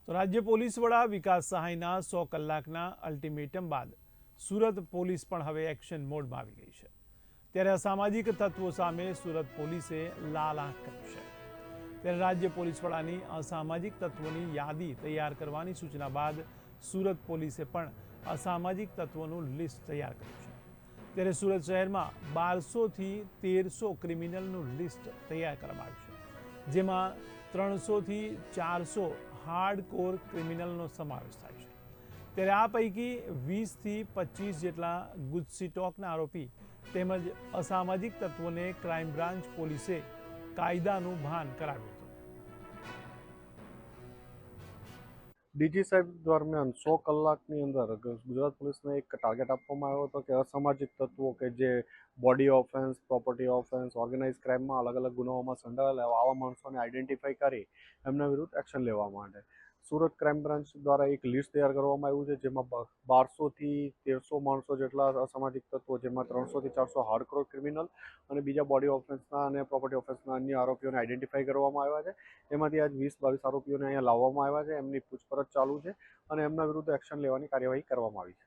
તો રાજ્ય પોલીસ વડા વિકાસ સહાયના 100 કલાકના અલ્ટિમેટમ બાદ સુરત પોલીસ પણ હવે એક્શન મોડમાં આવી ગઈ છે। ત્યારે અસામાજિક તત્વો સામે સુરત પોલીસે લાલ આંખ કરી છે। ત્યારે રાજ્ય પોલીસ વડાની અસામાજિક તત્વોની યાદી તૈયાર કરવાની સૂચના બાદ સુરત પોલીસે પણ અસામાજિક તત્વોનું લિસ્ટ તૈયાર કર્યું છે। ત્યારે સુરત શહેરમાં 1200થી 1300 ક્રિમિનલનું લિસ્ટ તૈયાર કરવામાં આવ્યું છે, જેમાં 300થી 400 હાર્ડકોર ક્રિમિનલનો સમાવેશ થાય છે। ત્યારે આ પૈકી 20થી 25 જેટલા ગુજસી ટોકના આરોપી તેમજ અસામાજિક તત્વોને ક્રાઇમ બ્રાન્ચ પોલીસે કાયદાનું ભાન કરાવ્યું હતું। ડીજી સાહેબ દરમિયાન 100 કલાકની અંદર ગુજરાત પોલીસને એક ટાર્ગેટ આપવામાં આવ્યો હતો કે અસામાજિક તત્વો કે જે body offence, property offence, organise ક્રાઇમમાં અલગ અલગ ગુનાઓમાં સંડોવાયેલા આવા માણસોને આઈડેન્ટિફાઈ કરી એમના વિરુદ્ધ એક્શન લેવા માટે સુરત ક્રાઇમ બ્રાન્ચ દ્વારા એક લિસ્ટ તૈયાર કરવામાં આવ્યું છે, જેમાં 1200થી 1300 માણસો જેટલા અસામાજિક તત્વો, જેમાં 300થી 400 હાર્ડકોર ક્રિમિનલ અને બીજા બોડી ઓફેન્સના અને પ્રોપર્ટી ઓફેન્સના અન્ય આરોપીઓને આઈડેન્ટિફાઈ કરવામાં આવ્યા છે। એમાંથી આજ 20-22 આરોપીઓને અહીંયા લાવવામાં આવ્યા છે, એમની પૂછપરછ ચાલુ છે અને એમના વિરુદ્ધ એક્શન લેવાની કાર્યવાહી કરવામાં આવી છે।